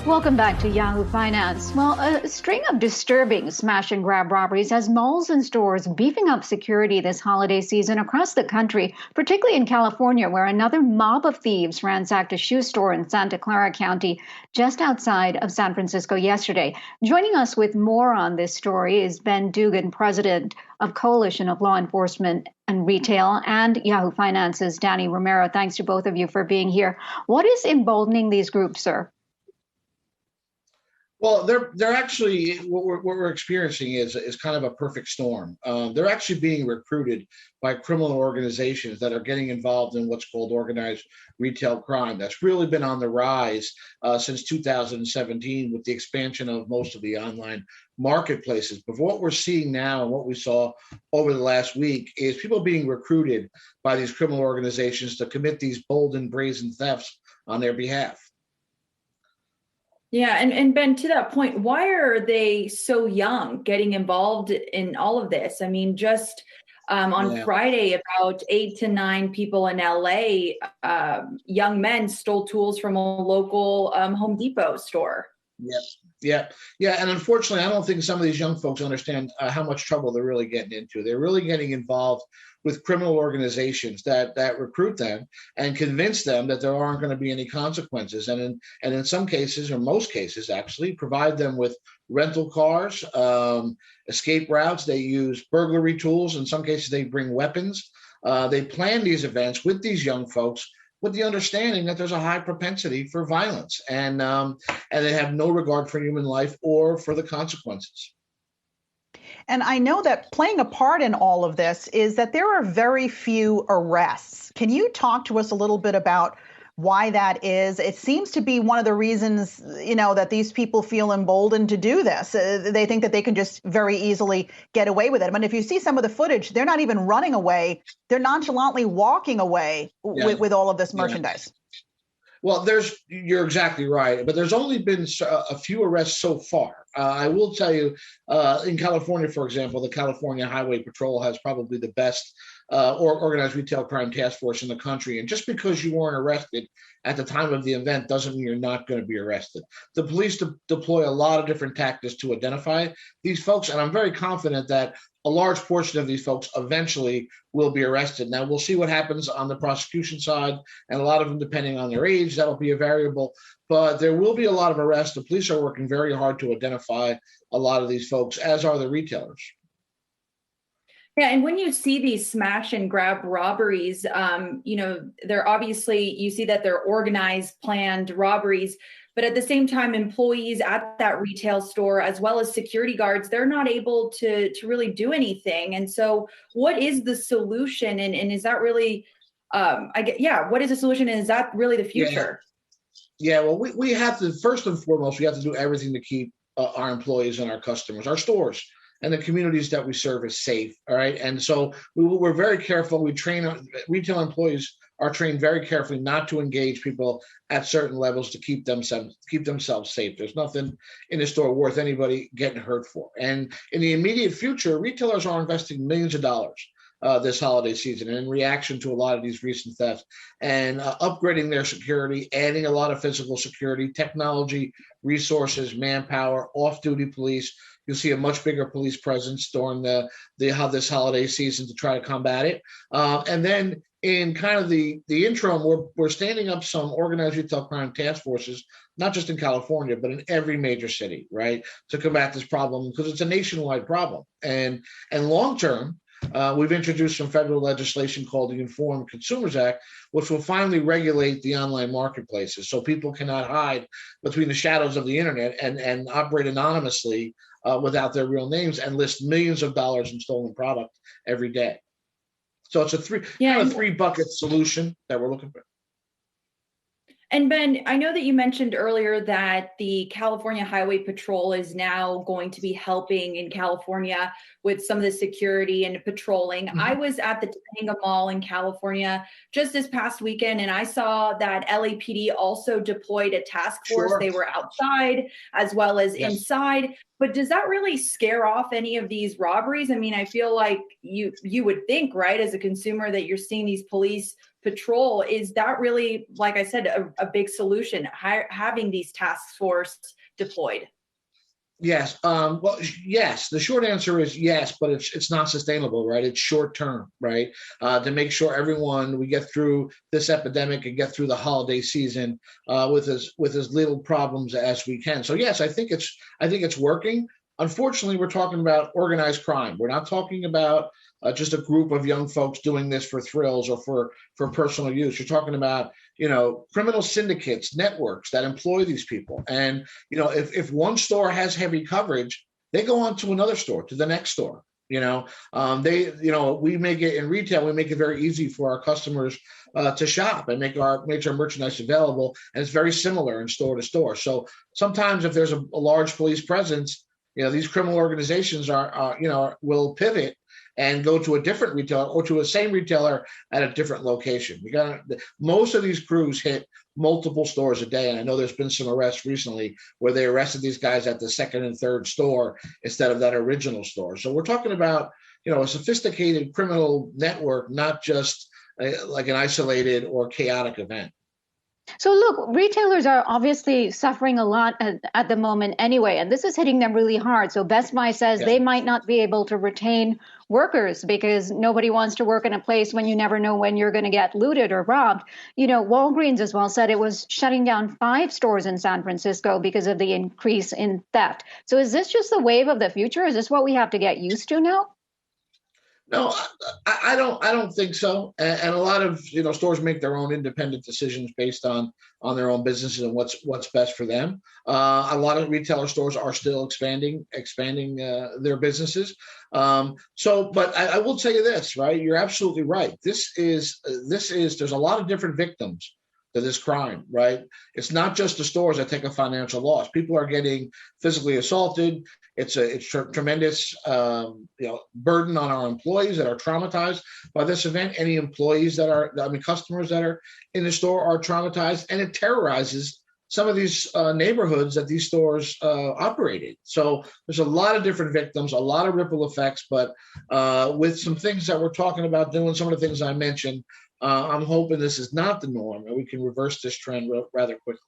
Welcome back to Yahoo Finance. Well, a string of disturbing smash and grab robberies has malls and stores beefing up security this holiday season across the country, particularly in California, where another mob of thieves ransacked a shoe store in Santa Clara County just outside of San Francisco yesterday. Joining us with more on this story is Ben Dugan, president of Coalition of Law Enforcement and Retail, and Yahoo Finance's Danny Romero. Thanks to both of you for being here. What is emboldening these groups, sir? Well, they're actually what we're experiencing is kind of a perfect storm. They're actually being recruited by criminal organizations that are getting involved in what's called organized retail crime. That's really been on the rise since 2017 with the expansion of most of the online marketplaces. But what we're seeing now and what we saw over the last week is people being recruited by these criminal organizations to commit these bold and brazen thefts on their behalf. Yeah. And Ben, to that point, why are they so young getting involved in all of this? I mean, just on Friday, about 8 to 9 people in LA, young men stole tools from a local Home Depot store. Yeah. And unfortunately, I don't think some of these young folks understand how much trouble they're really getting into. They're really getting involved with criminal organizations that recruit them and convince them that there aren't going to be any consequences. And in some cases, or most cases actually, provide them with rental cars, escape routes. They use burglary tools. In some cases, they bring weapons. They plan these events with these young folks with the understanding that there's a high propensity for violence, and they have no regard for human life or for the consequences. And I know that playing a part in all of this is that there are very few arrests. Can you talk to us a little bit about why that is? It seems to be one of the reasons, that these people feel emboldened to do this. They think that they can just very easily get away with it. I mean, if you see some of the footage, they're not even running away. They're nonchalantly walking away with all of this merchandise. Well, you're exactly right, but there's only been a few arrests so far. I will tell you, in California, for example, the California Highway Patrol has probably the best organized retail crime task force in the country. And just because you weren't arrested at the time of the event doesn't mean you're not going to be arrested. The police deploy a lot of different tactics to identify these folks, and I'm very confident that a large portion of these folks eventually will be arrested. Now, we'll see what happens on the prosecution side, and a lot of them, depending on their age, that'll be a variable. But there will be a lot of arrests. The police are working very hard to identify a lot of these folks, as are the retailers. Yeah, and when you see these smash and grab robberies, they're obviously, you see that they're organized, planned robberies. But at the same time, employees at that retail store, as well as security guards, they're not able to really do anything. And so what is the solution? And is that really, what is the solution? And is that really the future? Yeah, well, we have to, first and foremost, we have to do everything to keep our employees and our customers, our stores, and the communities that we service safe. All right. And so we're very careful. We train retail employees are trained very carefully not to engage people at certain levels to keep themselves safe. There's nothing in the store worth anybody getting hurt for. And in the immediate future, retailers are investing millions of dollars this holiday season in reaction to a lot of these recent thefts and upgrading their security, adding a lot of physical security, technology, resources, manpower, off-duty police. You'll see a much bigger police presence during this holiday season to try to combat it. And then in kind of the interim, we're standing up some organized retail crime task forces, not just in California, but in every major city, right, to combat this problem because it's a nationwide problem. And long term, we've introduced some federal legislation called the Informed Consumers Act, which will finally regulate the online marketplaces so people cannot hide between the shadows of the internet and operate anonymously without their real names and list millions of dollars in stolen product every day. So it's a three bucket solution that we're looking for. And Ben, I know that you mentioned earlier that the California Highway Patrol is now going to be helping in California with some of the security and patrolling. Mm-hmm. I was at the Topanga Mall in California just this past weekend, and I saw that LAPD also deployed a task force. Sure. They were outside as well as inside. But does that really scare off any of these robberies? I mean, I feel like you would think, right, as a consumer, that you're seeing these police patrol. Is that really, like I said, a big solution, having these task force deployed? Yes. Well, yes. The short answer is yes, but it's not sustainable, right? It's short term, right? To make sure we get through this epidemic and get through the holiday season with as little problems as we can. So yes, I think it's working. Unfortunately, we're talking about organized crime. We're not talking about just a group of young folks doing this for thrills or for personal use. You're talking about, criminal syndicates, networks that employ these people. And, if one store has heavy coverage, they go on to another store, to the next store. We make it in retail, we make it very easy for our customers to shop and make our merchandise available. And it's very similar in store to store. So sometimes if there's a large police presence, these criminal organizations will pivot and go to a different retailer or to a same retailer at a different location. Most of these crews hit multiple stores a day. And I know there's been some arrests recently where they arrested these guys at the second and third store instead of that original store. So we're talking about, a sophisticated criminal network, not just like an isolated or chaotic event. So look, retailers are obviously suffering a lot at the moment anyway, and this is hitting them really hard. So Best Buy says they might not be able to retain workers because nobody wants to work in a place when you never know when you're going to get looted or robbed. Walgreens as well said it was shutting down 5 stores in San Francisco because of the increase in theft. So is this just the wave of the future? Is this what we have to get used to now? No, I don't think so. And a lot of stores make their own independent decisions based on their own businesses and what's best for them. A lot of retailer stores are still expanding their businesses. But I will tell you this, right? You're absolutely right. There's a lot of different victims to this crime, right? It's not just the stores that take a financial loss. People are getting physically assaulted. It's tremendous, burden on our employees that are traumatized by this event. Any customers that are in the store are traumatized, and it terrorizes some of these neighborhoods that these stores operated. So there's a lot of different victims, a lot of ripple effects, but with some things that we're talking about doing, some of the things I mentioned, I'm hoping this is not the norm and we can reverse this trend rather quickly.